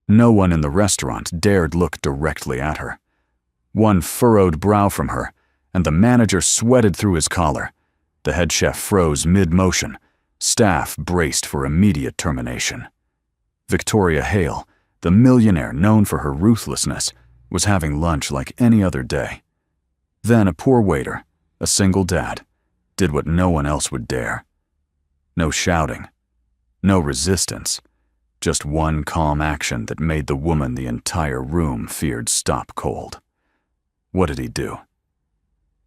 No one in the restaurant dared look directly at her. One furrowed brow from her, and the manager sweated through his collar. The head chef froze mid-motion. Staff braced for immediate termination. Victoria Hale, the millionaire known for her ruthlessness, was having lunch like any other day. Then a poor waiter, a single dad, did what no one else would dare. No shouting, no resistance, just one calm action that made the woman the entire room feared stop cold. What did he do?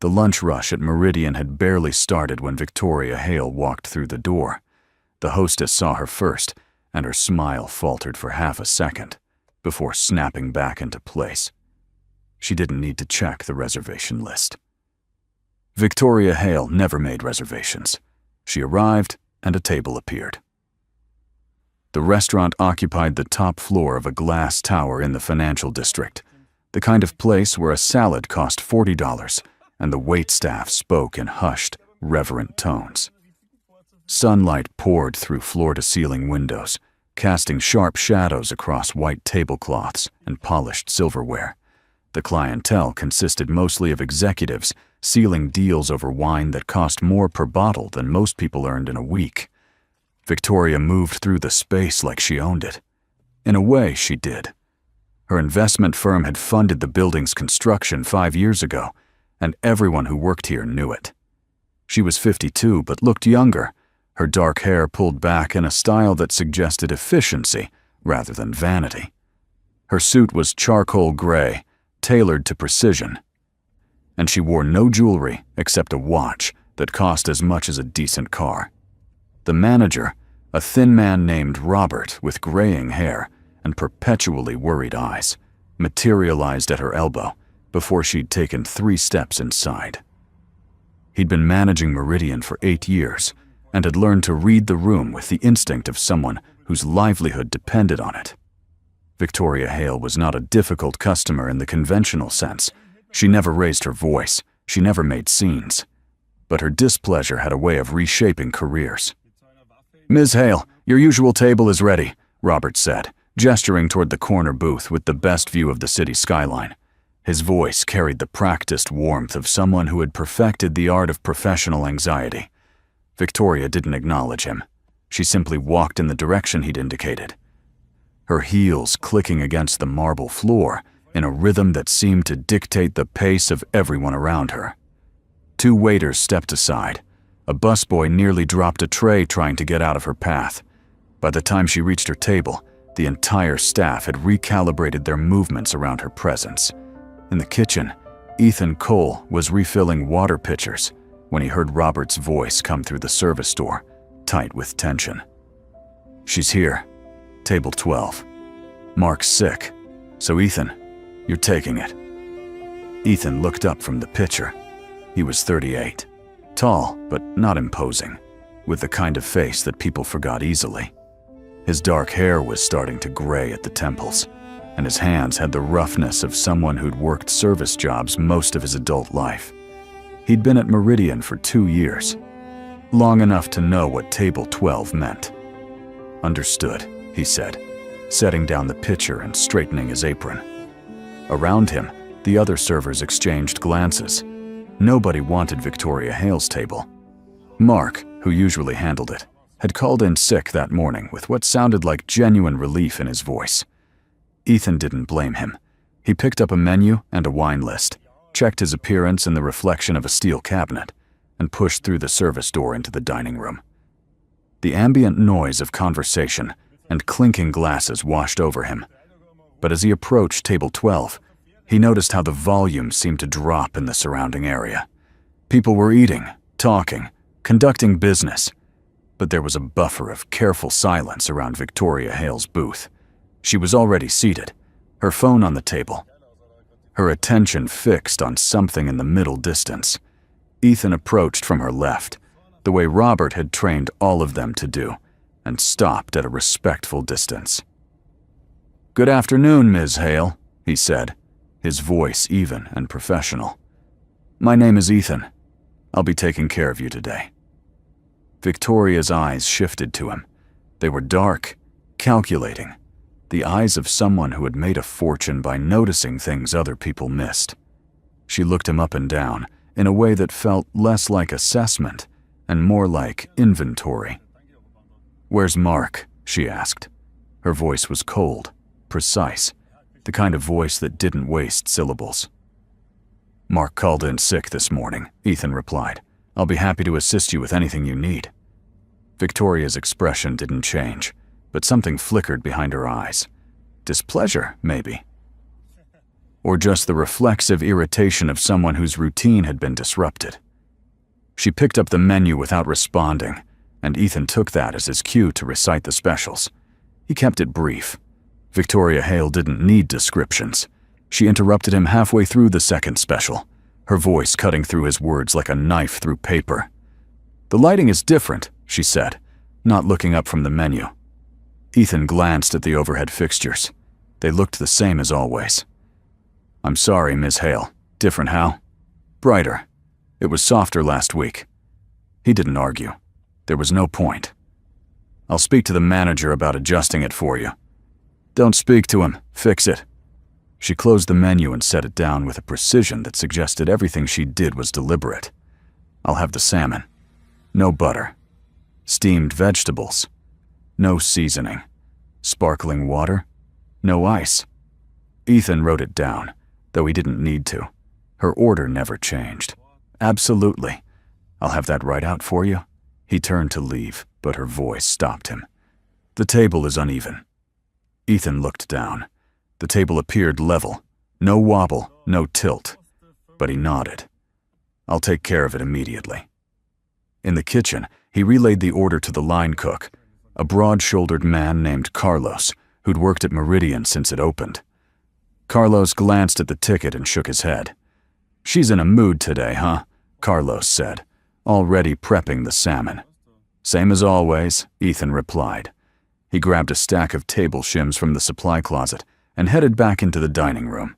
The lunch rush at Meridian had barely started when Victoria Hale walked through the door. The hostess saw her first, and her smile faltered for half a second before snapping back into place. She didn't need to check the reservation list. Victoria Hale never made reservations. She arrived, and a table appeared. The restaurant occupied the top floor of a glass tower in the financial district, the kind of place where a salad cost $40, and the waitstaff spoke in hushed, reverent tones. Sunlight poured through floor-to-ceiling windows, casting sharp shadows across white tablecloths and polished silverware. The clientele consisted mostly of executives sealing deals over wine that cost more per bottle than most people earned in a week. Victoria moved through the space like she owned it. In a way, she did. Her investment firm had funded the building's construction 5 years ago, and everyone who worked here knew it. She was 52 but looked younger, her dark hair pulled back in a style that suggested efficiency rather than vanity. Her suit was charcoal gray, tailored to precision, and she wore no jewelry except a watch that cost as much as a decent car. The manager, a thin man named Robert with graying hair and perpetually worried eyes, materialized at her elbow before she'd taken 3 steps inside. He'd been managing Meridian for 8 years and had learned to read the room with the instinct of someone whose livelihood depended on it. Victoria Hale was not a difficult customer in the conventional sense. She never raised her voice, she never made scenes. But her displeasure had a way of reshaping careers. "Ms. Hale, your usual table is ready," Robert said, gesturing toward the corner booth with the best view of the city skyline. His voice carried the practiced warmth of someone who had perfected the art of professional anxiety. Victoria didn't acknowledge him. She simply walked in the direction he'd indicated, her heels clicking against the marble floor in a rhythm that seemed to dictate the pace of everyone around her. 2 waiters stepped aside. A busboy nearly dropped a tray trying to get out of her path. By the time she reached her table, the entire staff had recalibrated their movements around her presence. In the kitchen, Ethan Cole was refilling water pitchers when he heard Robert's voice come through the service door, tight with tension. "She's here. Table 12. Mark's sick, so Ethan, you're taking it." Ethan looked up from the pitcher. He was 38, tall but not imposing, with the kind of face that people forgot easily. His dark hair was starting to gray at the temples, and his hands had the roughness of someone who'd worked service jobs most of his adult life. He'd been at Meridian for 2 years, long enough to know what Table 12 meant. "Understood," he said, setting down the pitcher and straightening his apron. Around him, the other servers exchanged glances. Nobody wanted Victoria Hale's table. Mark, who usually handled it, had called in sick that morning with what sounded like genuine relief in his voice. Ethan didn't blame him. He picked up a menu and a wine list, checked his appearance in the reflection of a steel cabinet, and pushed through the service door into the dining room. The ambient noise of conversation and clinking glasses washed over him. But as he approached Table 12, he noticed how the volume seemed to drop in the surrounding area. People were eating, talking, conducting business, but there was a buffer of careful silence around Victoria Hale's booth. She was already seated, her phone on the table, her attention fixed on something in the middle distance. Ethan approached from her left, the way Robert had trained all of them to do, and stopped at a respectful distance. "Good afternoon, Ms. Hale," he said, his voice even and professional. "My name is Ethan. I'll be taking care of you today." Victoria's eyes shifted to him. They were dark, calculating, the eyes of someone who had made a fortune by noticing things other people missed. She looked him up and down in a way that felt less like assessment and more like inventory. "Where's Mark?" she asked. Her voice was cold, precise, the kind of voice that didn't waste syllables. "Mark called in sick this morning," Ethan replied. "I'll be happy to assist you with anything you need." Victoria's expression didn't change, but something flickered behind her eyes. Displeasure, maybe. Or just the reflexive irritation of someone whose routine had been disrupted. She picked up the menu without responding, and Ethan took that as his cue to recite the specials. He kept it brief. Victoria Hale didn't need descriptions. She interrupted him halfway through the second special, her voice cutting through his words like a knife through paper. "The lighting is different," she said, not looking up from the menu. Ethan glanced at the overhead fixtures. They looked the same as always. "I'm sorry, Ms. Hale. Different how?" "Brighter. It was softer last week." He didn't argue. There was no point. "I'll speak to the manager about adjusting it for you." "Don't speak to him. Fix it." She closed the menu and set it down with a precision that suggested everything she did was deliberate. "I'll have the salmon. No butter. Steamed vegetables. No seasoning. Sparkling water. No ice." Ethan wrote it down, though he didn't need to. Her order never changed. "Absolutely. I'll have that right out for you." He turned to leave, but her voice stopped him. "The table is uneven." Ethan looked down. The table appeared level. No wobble, no tilt. But he nodded. "I'll take care of it immediately." In the kitchen, he relayed the order to the line cook, a broad-shouldered man named Carlos, who'd worked at Meridian since it opened. Carlos glanced at the ticket and shook his head. "She's in a mood today, huh?" Carlos said, already prepping the salmon. "Same as always," Ethan replied. He grabbed a stack of table shims from the supply closet and headed back into the dining room.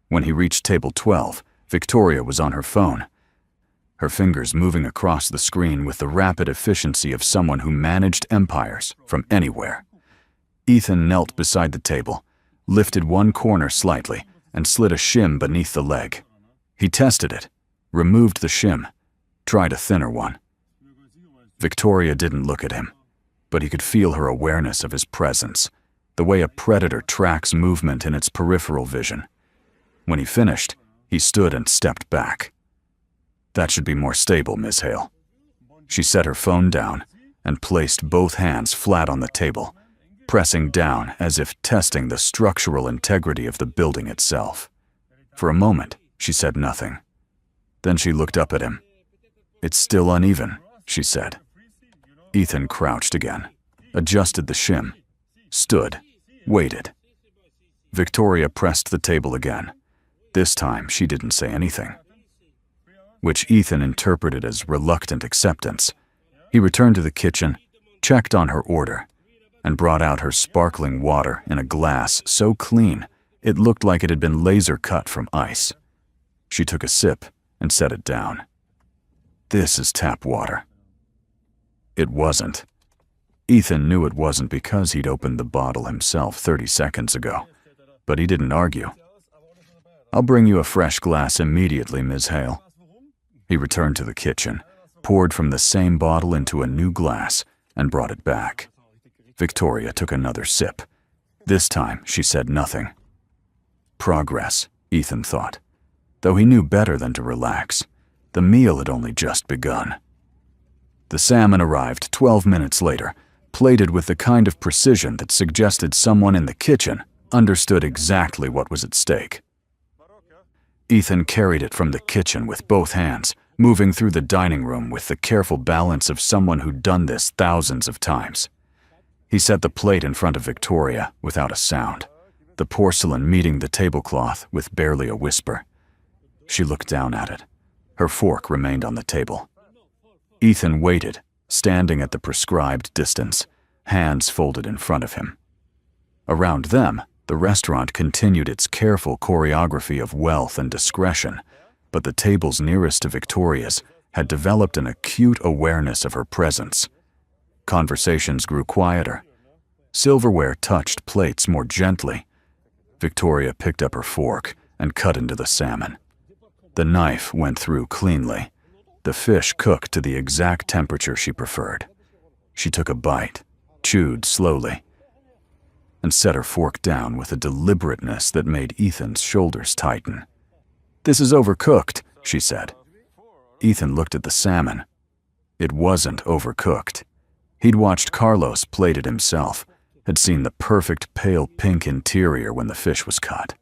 When he reached table 12, Victoria was on her phone, her fingers moving across the screen with the rapid efficiency of someone who managed empires from anywhere. Ethan knelt beside the table, lifted one corner slightly, and slid a shim beneath the leg. He tested it, removed the shim, tried a thinner one. Victoria didn't look at him, but he could feel her awareness of his presence, the way a predator tracks movement in its peripheral vision. When he finished, he stood and stepped back. "That should be more stable, Ms. Hale." She set her phone down and placed both hands flat on the table, pressing down as if testing the structural integrity of the building itself. For a moment, she said nothing. Then she looked up at him. "It's still uneven," she said. Ethan crouched again, adjusted the shim, stood, waited. Victoria pressed the table again. This time, she didn't say anything, which Ethan interpreted as reluctant acceptance. He returned to the kitchen, checked on her order, and brought out her sparkling water in a glass so clean it looked like it had been laser cut from ice. She took a sip and set it down. "This is tap water." It wasn't. Ethan knew it wasn't because he'd opened the bottle himself 30 seconds ago, but he didn't argue. "I'll bring you a fresh glass immediately, Ms. Hale." He returned to the kitchen, poured from the same bottle into a new glass, and brought it back. Victoria took another sip. This time, she said nothing. Progress, Ethan thought, though he knew better than to relax. The meal had only just begun. The salmon arrived 12 minutes later, plated with the kind of precision that suggested someone in the kitchen understood exactly what was at stake. Ethan carried it from the kitchen with both hands, moving through the dining room with the careful balance of someone who'd done this thousands of times. He set the plate in front of Victoria without a sound, the porcelain meeting the tablecloth with barely a whisper. She looked down at it. Her fork remained on the table. Ethan waited, standing at the prescribed distance, hands folded in front of him. Around them, the restaurant continued its careful choreography of wealth and discretion, but the tables nearest to Victoria's had developed an acute awareness of her presence. Conversations grew quieter. Silverware touched plates more gently. Victoria picked up her fork and cut into the salmon. The knife went through cleanly. The fish cooked to the exact temperature she preferred. She took a bite, chewed slowly, and set her fork down with a deliberateness that made Ethan's shoulders tighten. "This is overcooked," she said. Ethan looked at the salmon. It wasn't overcooked. He'd watched Carlos plate it himself, had seen the perfect pale pink interior when the fish was cut.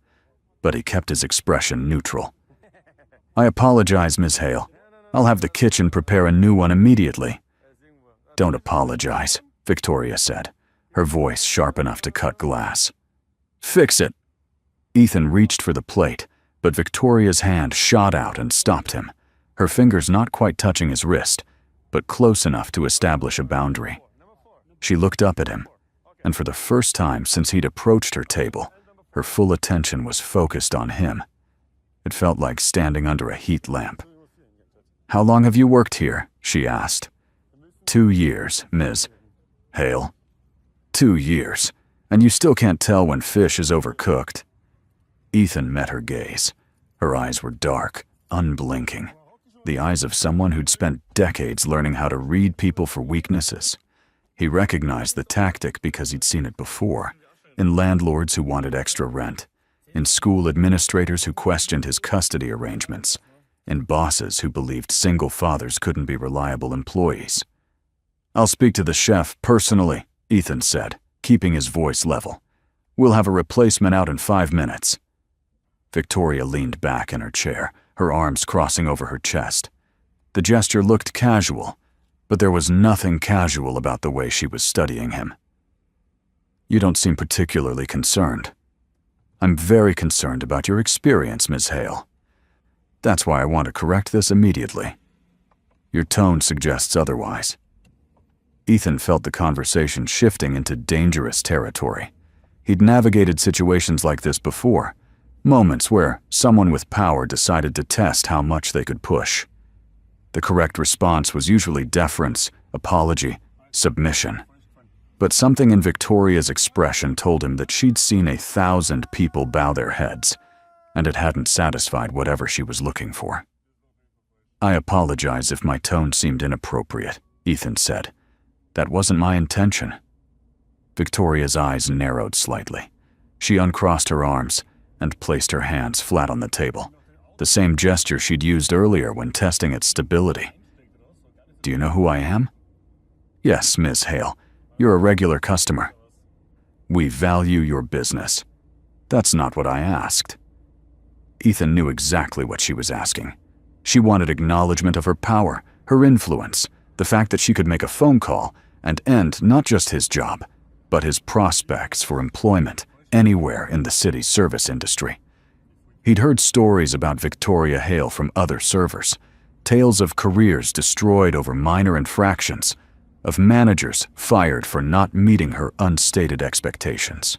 But he kept his expression neutral. "I apologize, Ms. Hale. I'll have the kitchen prepare a new one immediately." "Don't apologize," Victoria said, her voice sharp enough to cut glass. "Fix it." Ethan reached for the plate, but Victoria's hand shot out and stopped him, her fingers not quite touching his wrist, but close enough to establish a boundary. She looked up at him, and for the first time since he'd approached her table, her full attention was focused on him. It felt like standing under a heat lamp. "How long have you worked here?" she asked. 2 years, Ms. Hale." 2 years, and you still can't tell when fish is overcooked?" Ethan met her gaze. Her eyes were dark, unblinking. The eyes of someone who'd spent decades learning how to read people for weaknesses. He recognized the tactic because he'd seen it before, in landlords who wanted extra rent, in school administrators who questioned his custody arrangements, in bosses who believed single fathers couldn't be reliable employees. "I'll speak to the chef personally," Ethan said, keeping his voice level. "We'll have a replacement out in 5 minutes." Victoria leaned back in her chair, her arms crossing over her chest. The gesture looked casual, but there was nothing casual about the way she was studying him. "You don't seem particularly concerned." "I'm very concerned about your experience, Ms. Hale. That's why I want to correct this immediately." "Your tone suggests otherwise." Ethan felt the conversation shifting into dangerous territory. He'd navigated situations like this before, moments where someone with power decided to test how much they could push. The correct response was usually deference, apology, submission. But something in Victoria's expression told him that she'd seen 1,000 people bow their heads, and it hadn't satisfied whatever she was looking for. "I apologize if my tone seemed inappropriate," Ethan said. "That wasn't my intention." Victoria's eyes narrowed slightly. She uncrossed her arms and placed her hands flat on the table, the same gesture she'd used earlier when testing its stability. "Do you know who I am?" "Yes, Ms. Hale. You're a regular customer." "We value your business." "That's not what I asked." Ethan knew exactly what she was asking. She wanted acknowledgement of her power, her influence, the fact that she could make a phone call and end not just his job, but his prospects for employment anywhere in the city's service industry. He'd heard stories about Victoria Hale from other servers, tales of careers destroyed over minor infractions, of managers fired for not meeting her unstated expectations.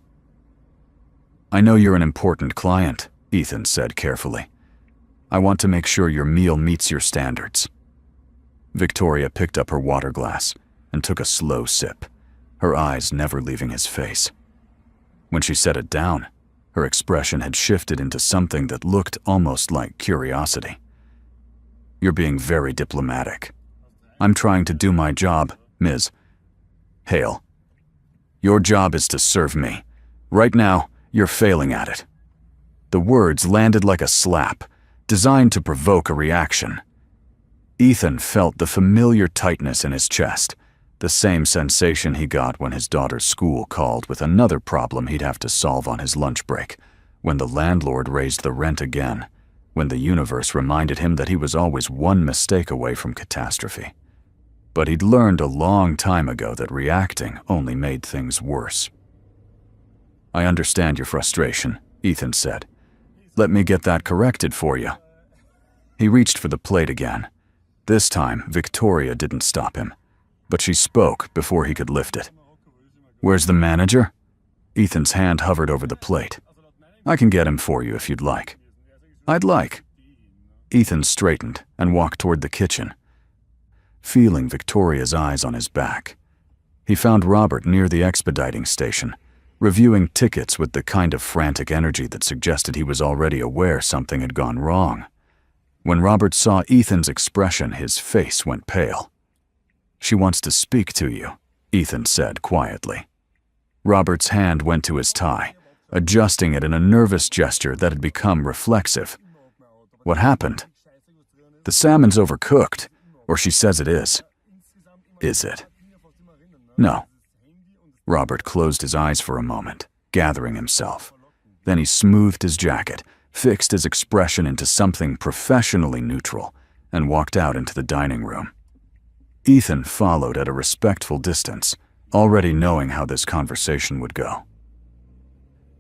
"I know you're an important client," Ethan said carefully. "I want to make sure your meal meets your standards." Victoria picked up her water glass and took a slow sip, her eyes never leaving his face. When she set it down, her expression had shifted into something that looked almost like curiosity. "You're being very diplomatic." "I'm trying to do my job, Ms. Hale." "Your job is to serve me. Right now, you're failing at it." The words landed like a slap, designed to provoke a reaction. Ethan felt the familiar tightness in his chest, the same sensation he got when his daughter's school called with another problem he'd have to solve on his lunch break, when the landlord raised the rent again, when the universe reminded him that he was always one mistake away from catastrophe. But he'd learned a long time ago that reacting only made things worse. "I understand your frustration," Ethan said. "Let me get that corrected for you." He reached for the plate again. This time, Victoria didn't stop him, but she spoke before he could lift it. "Where's the manager?" Ethan's hand hovered over the plate. "I can get him for you if you'd like." "I'd like." Ethan straightened and walked toward the kitchen, feeling Victoria's eyes on his back. He found Robert near the expediting station, reviewing tickets with the kind of frantic energy that suggested he was already aware something had gone wrong. When Robert saw Ethan's expression, his face went pale. "She wants to speak to you," Ethan said quietly. Robert's hand went to his tie, adjusting it in a nervous gesture that had become reflexive. "What happened?" "The salmon's overcooked, or she says it is." "Is it?" "No." Robert closed his eyes for a moment, gathering himself. Then he smoothed his jacket, fixed his expression into something professionally neutral, and walked out into the dining room. Ethan followed at a respectful distance, already knowing how this conversation would go.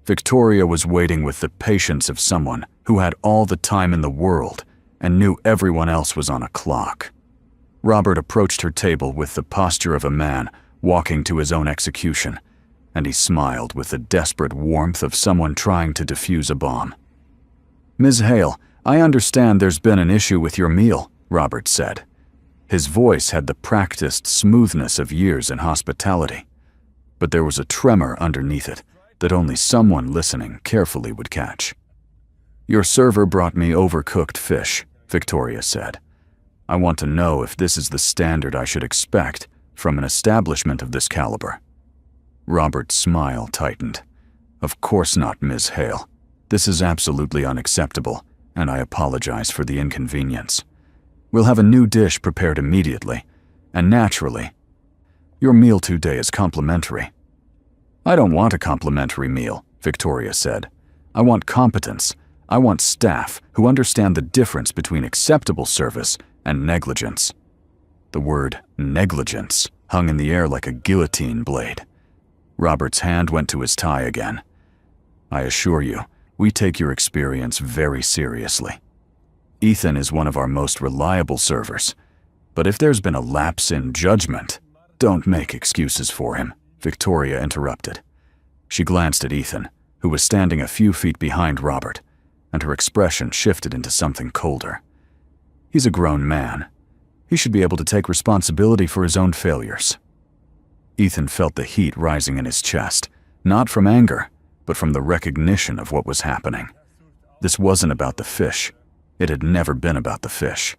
Victoria was waiting with the patience of someone who had all the time in the world and knew everyone else was on a clock. Robert approached her table with the posture of a man walking to his own execution, and he smiled with the desperate warmth of someone trying to defuse a bomb. "Ms. Hale, I understand there's been an issue with your meal," Robert said. His voice had the practiced smoothness of years in hospitality, but there was a tremor underneath it that only someone listening carefully would catch. "Your server brought me overcooked fish," Victoria said. "I want to know if this is the standard I should expect from an establishment of this caliber." Robert's smile tightened. "Of course not, Ms. Hale. This is absolutely unacceptable, and I apologize for the inconvenience. We'll have a new dish prepared immediately, and naturally, your meal today is complimentary." "I don't want a complimentary meal," Victoria said. "I want competence. I want staff who understand the difference between acceptable service and negligence." The word negligence hung in the air like a guillotine blade. Robert's hand went to his tie again. "I assure you, we take your experience very seriously. Ethan is one of our most reliable servers, but if there's been a lapse in judgment, don't make excuses for him," Victoria interrupted. She glanced at Ethan, who was standing a few feet behind Robert, and her expression shifted into something colder. He's a grown man. He should be able to take responsibility for his own failures. Ethan felt the heat rising in his chest, not from anger, but from the recognition of what was happening. This wasn't about the fish. It had never been about the fish.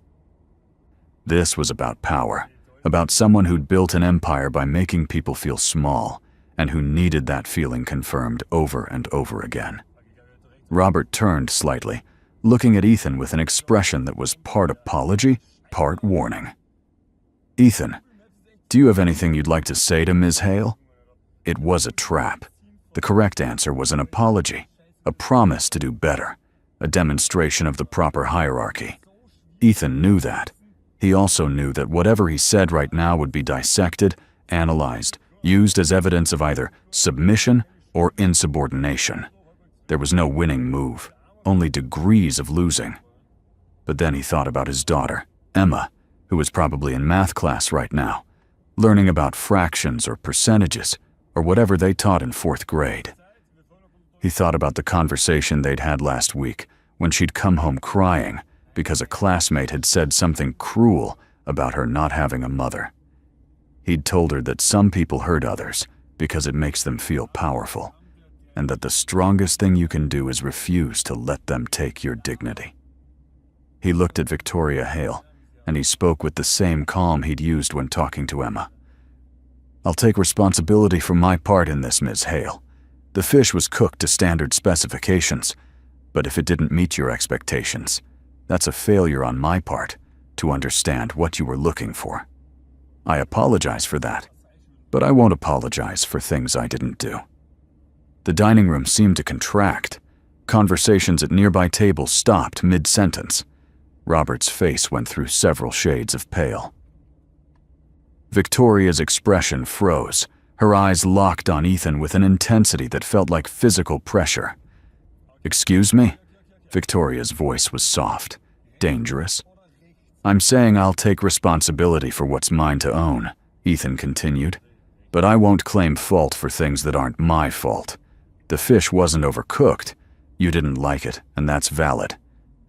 This was about power, about someone who'd built an empire by making people feel small, and who needed that feeling confirmed over and over again. Robert turned slightly, looking at Ethan with an expression that was part apology, part warning. "Ethan, do you have anything you'd like to say to Ms. Hale?" It was a trap. The correct answer was an apology, a promise to do better, a demonstration of the proper hierarchy. Ethan knew that. He also knew that whatever he said right now would be dissected, analyzed, used as evidence of either submission or insubordination. There was no winning move, only degrees of losing. But then he thought about his daughter, Emma, who was probably in math class right now, learning about fractions or percentages, or whatever they taught in 4th grade. He thought about the conversation they'd had last week when she'd come home crying because a classmate had said something cruel about her not having a mother. He'd told her that some people hurt others because it makes them feel powerful, and that the strongest thing you can do is refuse to let them take your dignity. He looked at Victoria Hale, and he spoke with the same calm he'd used when talking to Emma. "I'll take responsibility for my part in this, Ms. Hale. The fish was cooked to standard specifications, but if it didn't meet your expectations, that's a failure on my part to understand what you were looking for. I apologize for that, but I won't apologize for things I didn't do." The dining room seemed to contract. Conversations at nearby tables stopped mid-sentence. Robert's face went through several shades of pale. Victoria's expression froze, her eyes locked on Ethan with an intensity that felt like physical pressure. "Excuse me?" Victoria's voice was soft, dangerous. "I'm saying I'll take responsibility for what's mine to own," Ethan continued, "but I won't claim fault for things that aren't my fault. The fish wasn't overcooked. You didn't like it, and that's valid.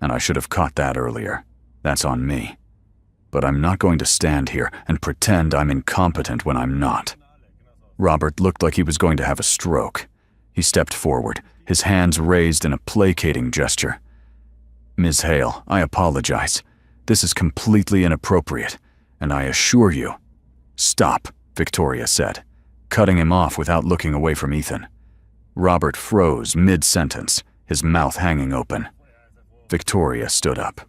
And I should have caught that earlier. That's on me. But I'm not going to stand here and pretend I'm incompetent when I'm not." Robert looked like he was going to have a stroke. He stepped forward, his hands raised in a placating gesture. "Ms. Hale, I apologize. This is completely inappropriate, and I assure you—" "Stop," Victoria said, cutting him off without looking away from Ethan. Robert froze mid-sentence, his mouth hanging open. Victoria stood up.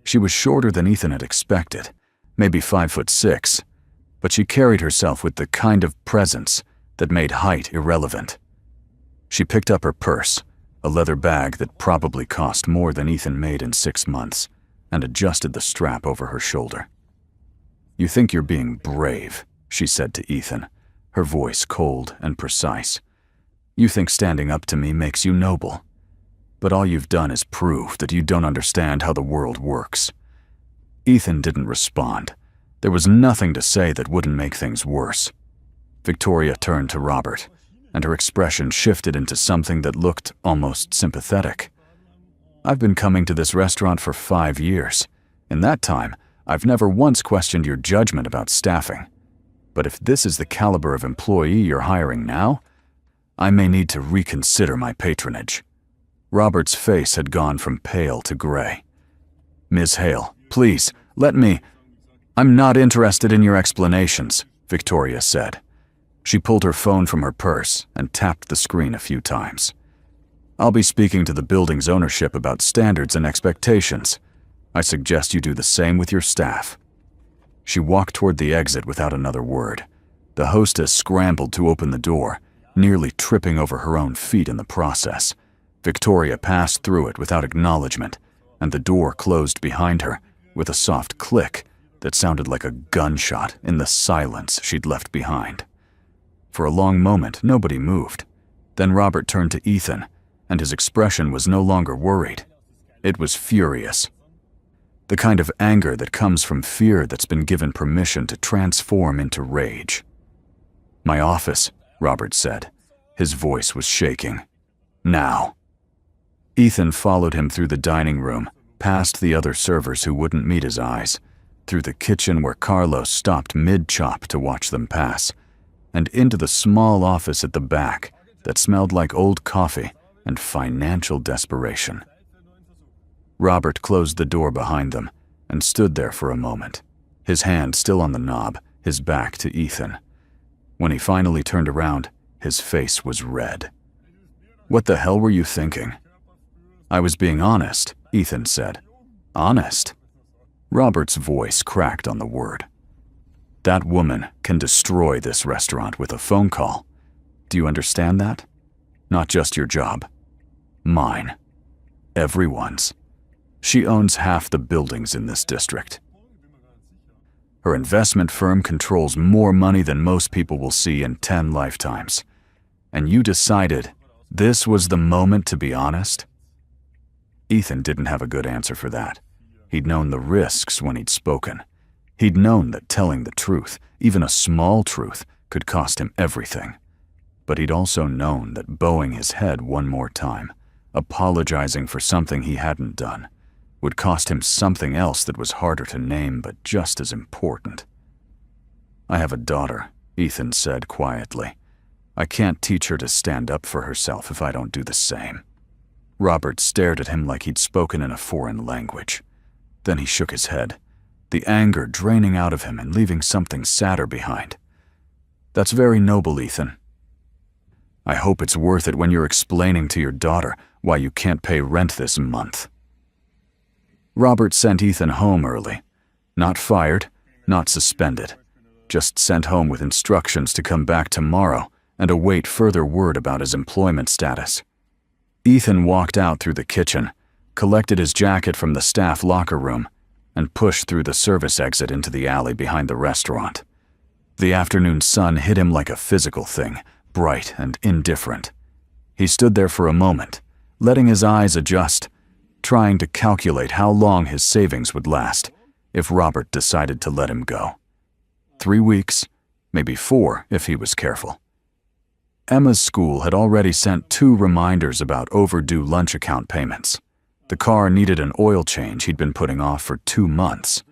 She was shorter than Ethan had expected, maybe 5'6", but she carried herself with the kind of presence that made height irrelevant. She picked up her purse, a leather bag that probably cost more than Ethan made in 6 months, and adjusted the strap over her shoulder. "You think you're being brave," she said to Ethan, her voice cold and precise. "You think standing up to me makes you noble. But all you've done is prove that you don't understand how the world works." Ethan didn't respond. There was nothing to say that wouldn't make things worse. Victoria turned to Robert, and her expression shifted into something that looked almost sympathetic. "I've been coming to this restaurant for 5 years. In that time, I've never once questioned your judgment about staffing. But if this is the caliber of employee you're hiring now, I may need to reconsider my patronage." Robert's face had gone from pale to gray. "Ms. Hale, please, let me—" "I'm not interested in your explanations," Victoria said. She pulled her phone from her purse and tapped the screen a few times. "I'll be speaking to the building's ownership about standards and expectations. I suggest you do the same with your staff." She walked toward the exit without another word. The hostess scrambled to open the door, nearly tripping over her own feet in the process. Victoria passed through it without acknowledgement, and the door closed behind her with a soft click that sounded like a gunshot in the silence she'd left behind. For a long moment, nobody moved. Then Robert turned to Ethan, and his expression was no longer worried. It was furious. The kind of anger that comes from fear that's been given permission to transform into rage. "My office," Robert said. His voice was shaking. "Now." Ethan followed him through the dining room, past the other servers who wouldn't meet his eyes, through the kitchen where Carlos stopped mid-chop to watch them pass, and into the small office at the back that smelled like old coffee and financial desperation. Robert closed the door behind them and stood there for a moment, his hand still on the knob, his back to Ethan. When he finally turned around, his face was red. "What the hell were you thinking?" "I was being honest," Ethan said. "Honest?" Robert's voice cracked on the word. "That woman can destroy this restaurant with a phone call. Do you understand that? Not just your job. Mine. Everyone's. She owns half the buildings in this district. Her investment firm controls more money than most people will see in 10 lifetimes. And you decided this was the moment to be honest?" Ethan didn't have a good answer for that. He'd known the risks when he'd spoken. He'd known that telling the truth, even a small truth, could cost him everything. But he'd also known that bowing his head one more time, apologizing for something he hadn't done, would cost him something else that was harder to name but just as important. "I have a daughter," Ethan said quietly. "I can't teach her to stand up for herself if I don't do the same." Robert stared at him like he'd spoken in a foreign language. Then he shook his head, the anger draining out of him and leaving something sadder behind. "That's very noble, Ethan. I hope it's worth it when you're explaining to your daughter why you can't pay rent this month." Robert sent Ethan home early. Not fired, not suspended. Just sent home with instructions to come back tomorrow and await further word about his employment status. Ethan walked out through the kitchen, collected his jacket from the staff locker room, and pushed through the service exit into the alley behind the restaurant. The afternoon sun hit him like a physical thing, bright and indifferent. He stood there for a moment, letting his eyes adjust, trying to calculate how long his savings would last if Robert decided to let him go. 3 weeks, maybe 4 if he was careful. Emma's school had already sent 2 reminders about overdue lunch account payments. The car needed an oil change he'd been putting off for 2 months.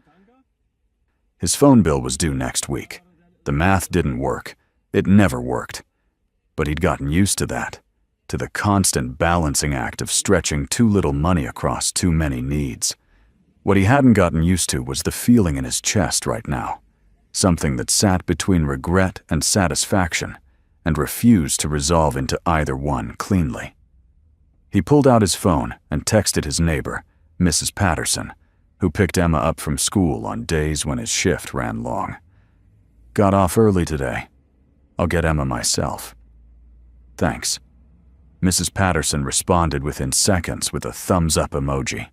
His phone bill was due next week. The math didn't work. It never worked. But he'd gotten used to that, to the constant balancing act of stretching too little money across too many needs. What he hadn't gotten used to was the feeling in his chest right now, something that sat between regret and satisfaction and refused to resolve into either one cleanly. He pulled out his phone and texted his neighbor, Mrs. Patterson, who picked Emma up from school on days when his shift ran long. "Got off early today. I'll get Emma myself." "Thanks." Mrs. Patterson responded within seconds with a thumbs-up emoji.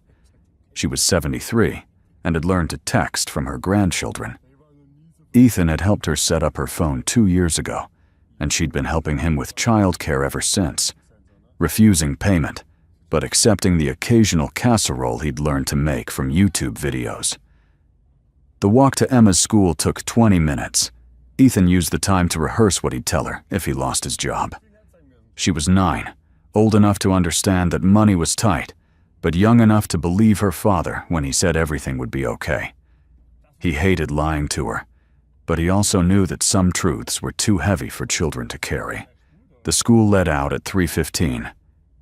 She was 73 and had learned to text from her grandchildren. Ethan had helped her set up her phone 2 years ago, and she'd been helping him with childcare ever since, refusing payment, but accepting the occasional casserole he'd learned to make from YouTube videos. The walk to Emma's school took 20 minutes. Ethan used the time to rehearse what he'd tell her if he lost his job. She was 9, old enough to understand that money was tight, but young enough to believe her father when he said everything would be okay. He hated lying to her, but he also knew that some truths were too heavy for children to carry. The school let out at 3:15.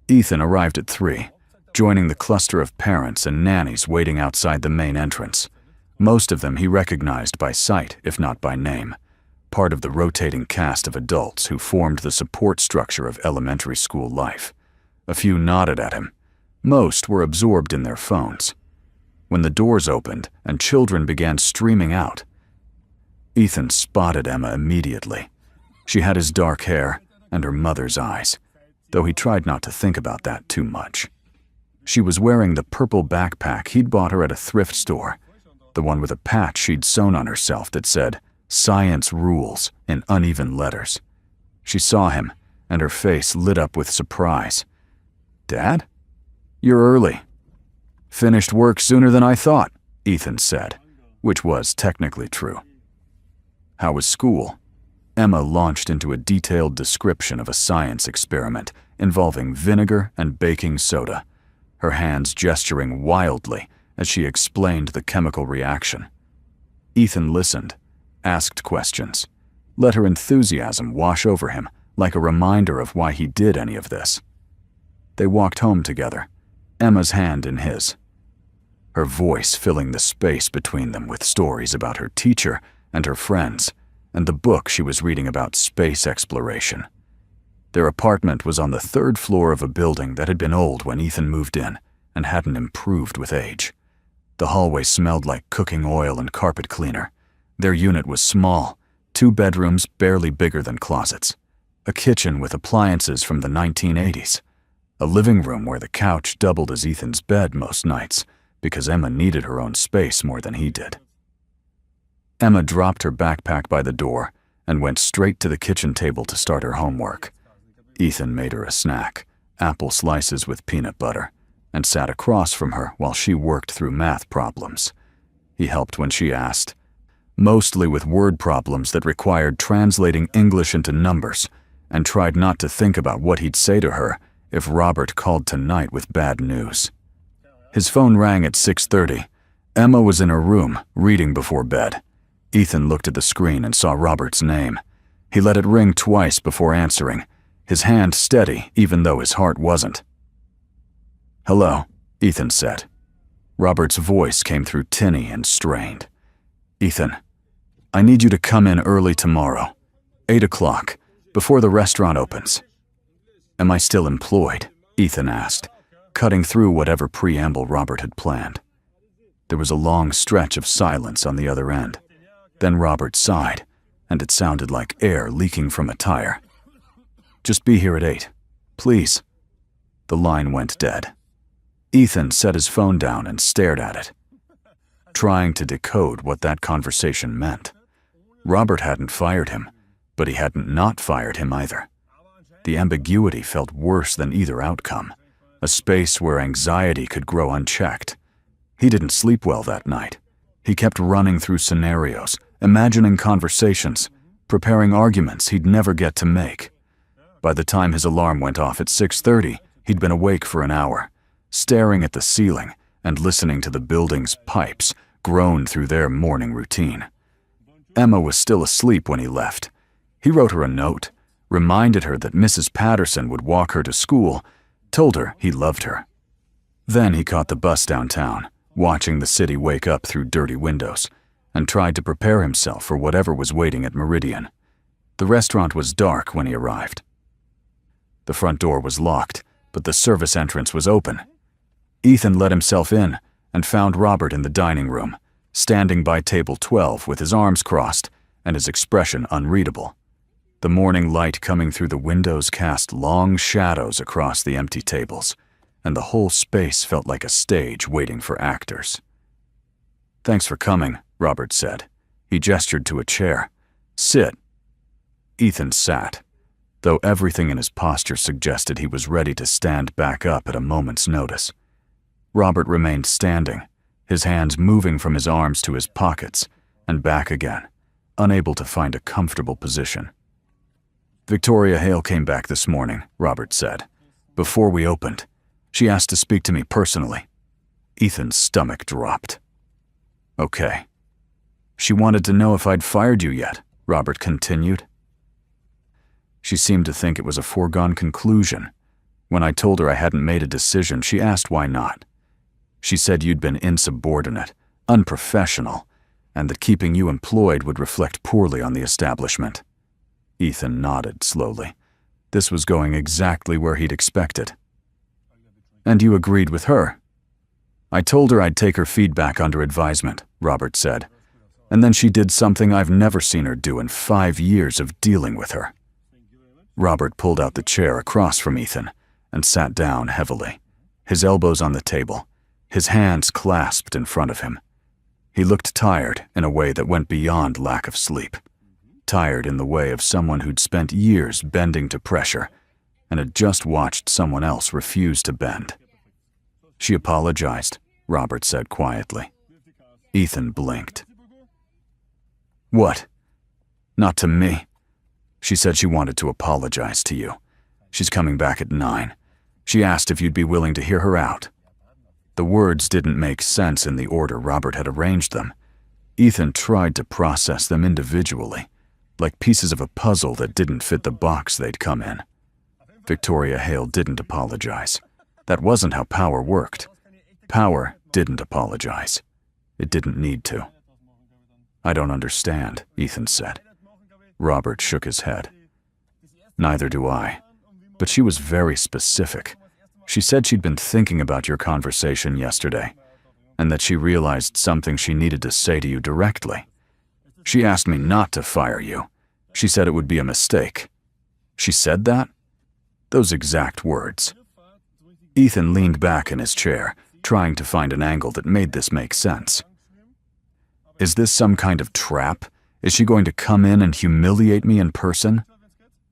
Ethan arrived at 3, joining the cluster of parents and nannies waiting outside the main entrance. Most of them he recognized by sight, if not by name, part of the rotating cast of adults who formed the support structure of elementary school life. A few nodded at him. Most were absorbed in their phones. When the doors opened and children began streaming out, Ethan spotted Emma immediately. She had his dark hair and her mother's eyes, though he tried not to think about that too much. She was wearing the purple backpack he'd bought her at a thrift store, the one with a patch she'd sewn on herself that said, "Science rules," in uneven letters. She saw him, and her face lit up with surprise. "Dad? You're early." "Finished work sooner than I thought," Ethan said, which was technically true. "How was school?" Emma launched into a detailed description of a science experiment involving vinegar and baking soda, her hands gesturing wildly as she explained the chemical reaction. Ethan listened, asked questions, let her enthusiasm wash over him like a reminder of why he did any of this. They walked home together, Emma's hand in his, her voice filling the space between them with stories about her teacher and her friends, and the book she was reading about space exploration. Their apartment was on the 3rd floor of a building that had been old when Ethan moved in and hadn't improved with age. The hallway smelled like cooking oil and carpet cleaner. Their unit was small, 2 bedrooms barely bigger than closets, a kitchen with appliances from the 1980s, a living room where the couch doubled as Ethan's bed most nights because Emma needed her own space more than he did. Emma dropped her backpack by the door and went straight to the kitchen table to start her homework. Ethan made her a snack, apple slices with peanut butter, and sat across from her while she worked through math problems. He helped when she asked, mostly with word problems that required translating English into numbers, and tried not to think about what he'd say to her if Robert called tonight with bad news. His phone rang at 6:30. Emma was in her room, reading before bed. Ethan looked at the screen and saw Robert's name. He let it ring twice before answering, his hand steady even though his heart wasn't. "Hello," Ethan said. Robert's voice came through tinny and strained. "Ethan, I need you to come in early tomorrow, 8 o'clock, before the restaurant opens." "Am I still employed?" Ethan asked, cutting through whatever preamble Robert had planned. There was a long stretch of silence on the other end. Then Robert sighed, and it sounded like air leaking from a tire. "Just be here at 8, please." The line went dead. Ethan set his phone down and stared at it, trying to decode what that conversation meant. Robert hadn't fired him, but he hadn't not fired him either. The ambiguity felt worse than either outcome, a space where anxiety could grow unchecked. He didn't sleep well that night. He kept running through scenarios, imagining conversations, preparing arguments he'd never get to make. By the time his alarm went off at 6:30, he'd been awake for an hour, staring at the ceiling and listening to the building's pipes groan through their morning routine. Emma was still asleep when he left. He wrote her a note, reminded her that Mrs. Patterson would walk her to school, told her he loved her. Then he caught the bus downtown, watching the city wake up through dirty windows, and tried to prepare himself for whatever was waiting at Meridian. The restaurant was dark when he arrived. The front door was locked, but the service entrance was open. Ethan let himself in and found Robert in the dining room, standing by table 12 with his arms crossed and his expression unreadable. The morning light coming through the windows cast long shadows across the empty tables, and the whole space felt like a stage waiting for actors. "Thanks for coming," Robert said. He gestured to a chair. "Sit." Ethan sat, though everything in his posture suggested he was ready to stand back up at a moment's notice. Robert remained standing, his hands moving from his arms to his pockets and back again, unable to find a comfortable position. "Victoria Hale came back this morning," Robert said. "Before we opened, she asked to speak to me personally." Ethan's stomach dropped. "Okay. She wanted to know if I'd fired you yet," Robert continued. "She seemed to think it was a foregone conclusion. When I told her I hadn't made a decision, she asked why not. She said you'd been insubordinate, unprofessional, and that keeping you employed would reflect poorly on the establishment." Ethan nodded slowly. This was going exactly where he'd expected. "And you agreed with her?" "I told her I'd take her feedback under advisement," Robert said. "And then she did something I've never seen her do in 5 years of dealing with her." Robert pulled out the chair across from Ethan and sat down heavily, his elbows on the table, his hands clasped in front of him. He looked tired in a way that went beyond lack of sleep. Tired in the way of someone who'd spent years bending to pressure and had just watched someone else refuse to bend. "She apologized," Robert said quietly. Ethan blinked. "What? Not to me?" "She said she wanted to apologize to you. She's coming back at 9. She asked if you'd be willing to hear her out." The words didn't make sense in the order Robert had arranged them. Ethan tried to process them individually, like pieces of a puzzle that didn't fit the box they'd come in. Victoria Hale didn't apologize. That wasn't how power worked. Power didn't apologize. It didn't need to. "I don't understand," Ethan said. Robert shook his head. "Neither do I. But she was very specific. She said she'd been thinking about your conversation yesterday, and that she realized something she needed to say to you directly. She asked me not to fire you. She said it would be a mistake." "She said that?" "Those exact words." Ethan leaned back in his chair, trying to find an angle that made this make sense. "Is this some kind of trap? Is she going to come in and humiliate me in person?"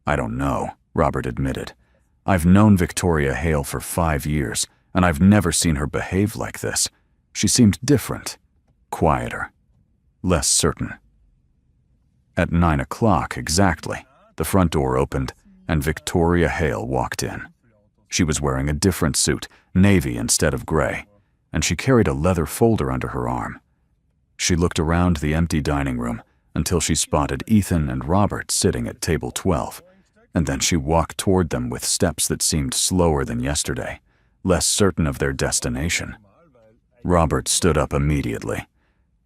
"I don't know," Robert admitted. "I've known Victoria Hale for 5 years, and I've never seen her behave like this. She seemed different, quieter, less certain." At 9 o'clock exactly, the front door opened, and Victoria Hale walked in. She was wearing a different suit, navy instead of gray, and she carried a leather folder under her arm. She looked around the empty dining room until she spotted Ethan and Robert sitting at table 12, and then she walked toward them with steps that seemed slower than yesterday, less certain of their destination. Robert stood up immediately.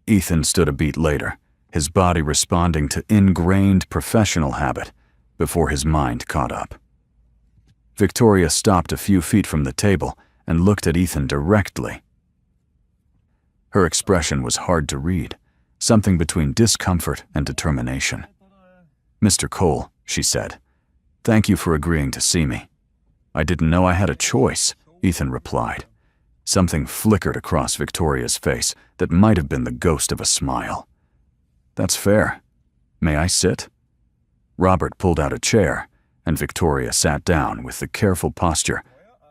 Ethan stood a beat later, his body responding to ingrained professional habit before his mind caught up. Victoria stopped a few feet from the table and looked at Ethan directly. Her expression was hard to read, something between discomfort and determination. "Mr. Cole," she said, "thank you for agreeing to see me." "I didn't know I had a choice," Ethan replied. Something flickered across Victoria's face that might have been the ghost of a smile. "That's fair. May I sit?" Robert pulled out a chair, and Victoria sat down with the careful posture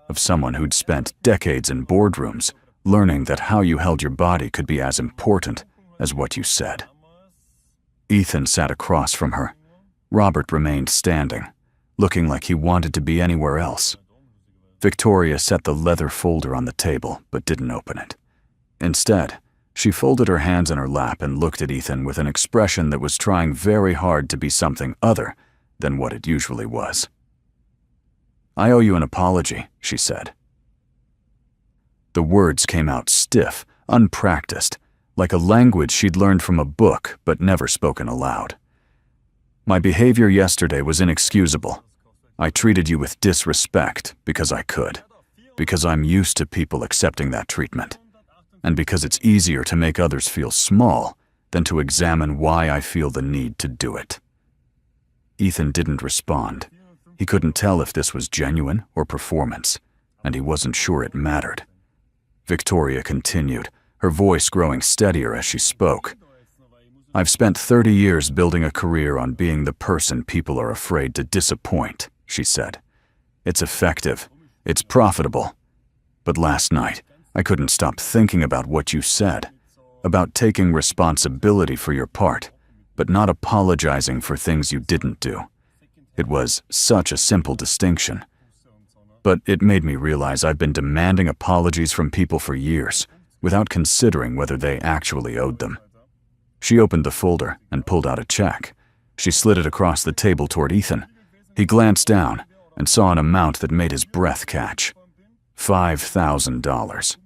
of someone who'd spent decades in boardrooms learning that how you held your body could be as important as what you said. Ethan sat across from her. Robert remained standing, looking like he wanted to be anywhere else. Victoria set the leather folder on the table but didn't open it. Instead, She folded her hands in her lap and looked at Ethan with an expression that was trying very hard to be something other than what it usually was. "I owe you an apology," she said. The words came out stiff, unpracticed, like a language she'd learned from a book but never spoken aloud. "My behavior yesterday was inexcusable. I treated you with disrespect because I could, because I'm used to people accepting that treatment, and because it's easier to make others feel small than to examine why I feel the need to do it." Ethan didn't respond. He couldn't tell if this was genuine or performance, and he wasn't sure it mattered. Victoria continued, her voice growing steadier as she spoke. "I've spent 30 years building a career on being the person people are afraid to disappoint," she said. "It's effective. It's profitable. But last night, I couldn't stop thinking about what you said, about taking responsibility for your part, but not apologizing for things you didn't do. It was such a simple distinction. But it made me realize I've been demanding apologies from people for years, without considering whether they actually owed them." She opened the folder and pulled out a check. She slid it across the table toward Ethan. He glanced down and saw an amount that made his breath catch. $5,000.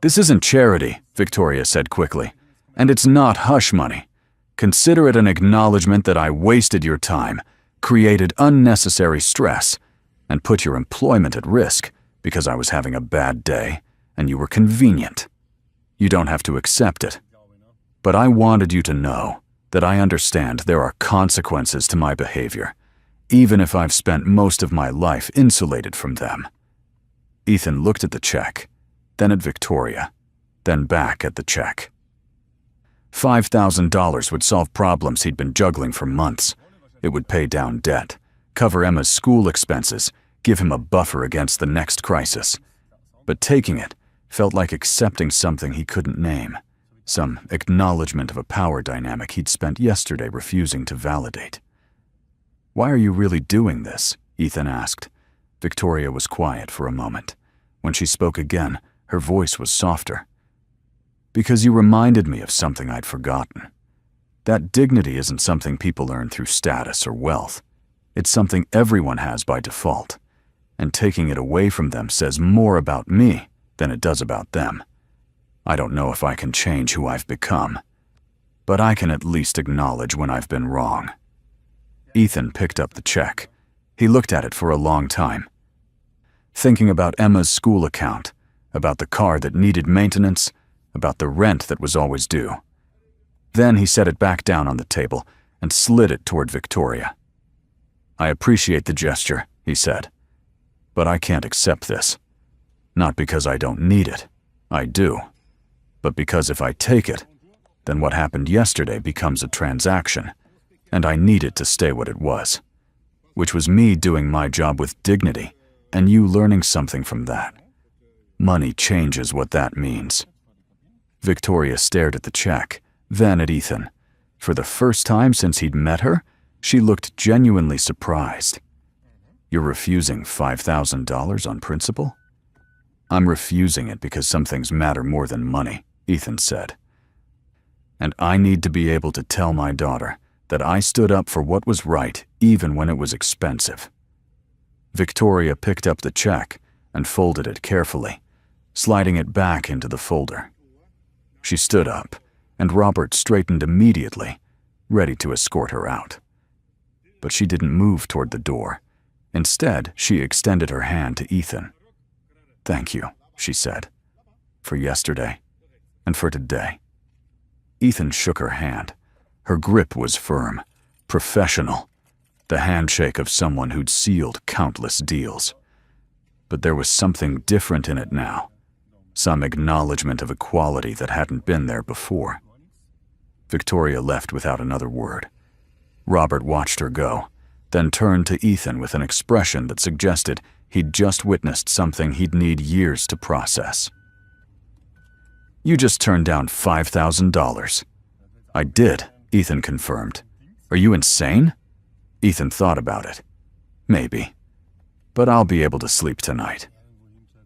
"This isn't charity," Victoria said quickly, "and it's not hush money. Consider it an acknowledgement that I wasted your time, created unnecessary stress, and put your employment at risk because I was having a bad day and you were convenient. You don't have to accept it. But I wanted you to know that I understand there are consequences to my behavior, even if I've spent most of my life insulated from them." Ethan looked at the check, then at Victoria, then back at the check. $5,000 would solve problems he'd been juggling for months. It would pay down debt, cover Emma's school expenses, give him a buffer against the next crisis. But taking it felt like accepting something he couldn't name, some acknowledgement of a power dynamic he'd spent yesterday refusing to validate. "Why are you really doing this?" Ethan asked. Victoria was quiet for a moment. When she spoke again, her voice was softer. "Because you reminded me of something I'd forgotten. That dignity isn't something people earn through status or wealth. It's something everyone has by default, and taking it away from them says more about me than it does about them. I don't know if I can change who I've become, but I can at least acknowledge when I've been wrong." Ethan picked up the check. He looked at it for a long time, thinking about Emma's school account, about the car that needed maintenance, about the rent that was always due. Then he set it back down on the table and slid it toward Victoria. "I appreciate the gesture," he said, "but I can't accept this. Not because I don't need it. I do. But because if I take it, then what happened yesterday becomes a transaction, and I need it to stay what it was, which was me doing my job with dignity and you learning something from that. Money changes what that means." Victoria stared at the check, then at Ethan. For the first time since he'd met her, she looked genuinely surprised. "You're refusing $5,000 on principle?" "I'm refusing it because some things matter more than money," Ethan said. "And I need to be able to tell my daughter that I stood up for what was right even when it was expensive." Victoria picked up the check and folded it carefully, sliding it back into the folder. She stood up, and Robert straightened immediately, ready to escort her out. But she didn't move toward the door. Instead, she extended her hand to Ethan. "Thank you," she said, "for yesterday and for today." Ethan shook her hand. Her grip was firm, professional, the handshake of someone who'd sealed countless deals. But there was something different in it now, some acknowledgement of equality that hadn't been there before. Victoria left without another word. Robert watched her go, then turned to Ethan with an expression that suggested he'd just witnessed something he'd need years to process. "You just turned down $5,000. "I did," Ethan confirmed. "Are you insane?" Ethan thought about it. "Maybe. But I'll be able to sleep tonight."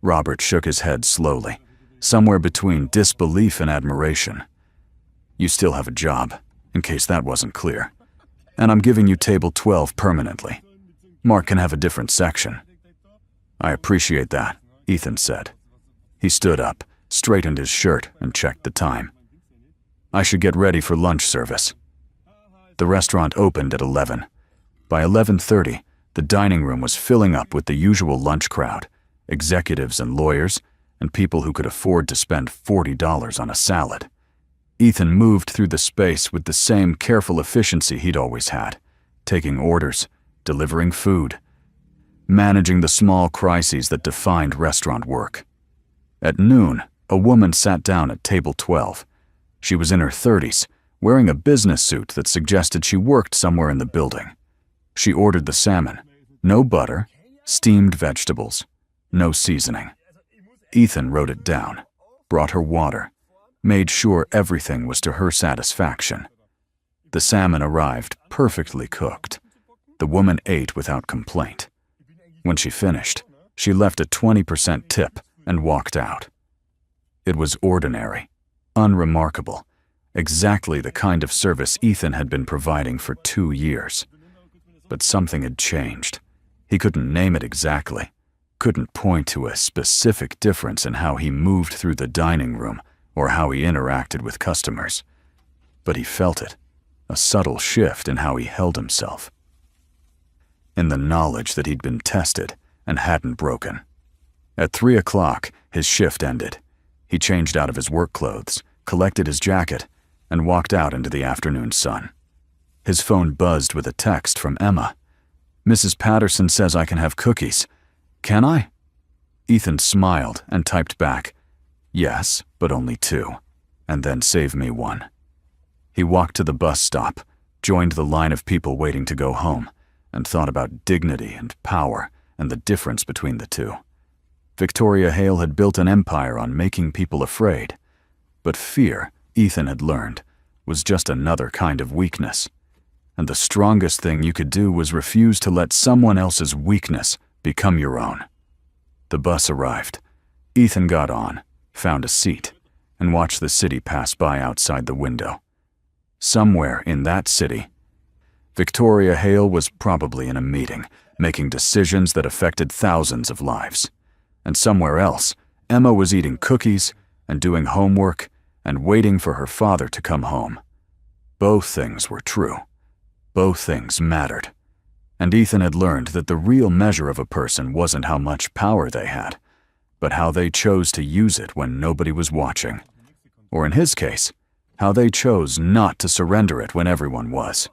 Robert shook his head slowly. somewhere between disbelief and admiration. You still have a job, in case that wasn't clear. And I'm giving you table 12 permanently. Mark can have a different section. I appreciate that, Ethan said. He stood up, straightened his shirt, and checked the time. I should get ready for lunch service. The restaurant opened at 11. By 11:30, the dining room was filling up with the usual lunch crowd, executives and lawyers, and people who could afford to spend $40 on a salad. Ethan moved through the space with the same careful efficiency he'd always had, taking orders, delivering food, managing the small crises that defined restaurant work. At noon, a woman sat down at table 12. She was in her 30s, wearing a business suit that suggested she worked somewhere in the building. She ordered the salmon. No butter, steamed vegetables, no seasoning. Ethan wrote it down, brought her water, made sure everything was to her satisfaction. The salmon arrived perfectly cooked. The woman ate without complaint. When she finished, she left a 20% tip and walked out. It was ordinary, unremarkable, exactly the kind of service Ethan had been providing for 2 years. But something had changed. He couldn't name it exactly, couldn't point to a specific difference in how he moved through the dining room or how he interacted with customers. But he felt it, a subtle shift in how he held himself, in the knowledge that he'd been tested and hadn't broken. At 3 o'clock, his shift ended. He changed out of his work clothes, collected his jacket, and walked out into the afternoon sun. His phone buzzed with a text from Emma. "Mrs. Patterson says I can have cookies. Can I?" Ethan smiled and typed back, "Yes, but only 2, and then save me 1. He walked to the bus stop, joined the line of people waiting to go home, and thought about dignity and power and the difference between the two. Victoria Hale had built an empire on making people afraid, but fear, Ethan had learned, was just another kind of weakness. And the strongest thing you could do was refuse to let someone else's weakness become your own. The bus arrived. Ethan got on, found a seat, and watched the city pass by outside the window. Somewhere in that city, Victoria Hale was probably in a meeting, making decisions that affected thousands of lives. And somewhere else, Emma was eating cookies and doing homework and waiting for her father to come home. Both things were true. Both things mattered. And Ethan had learned that the real measure of a person wasn't how much power they had, but how they chose to use it when nobody was watching. Or in his case, how they chose not to surrender it when everyone was.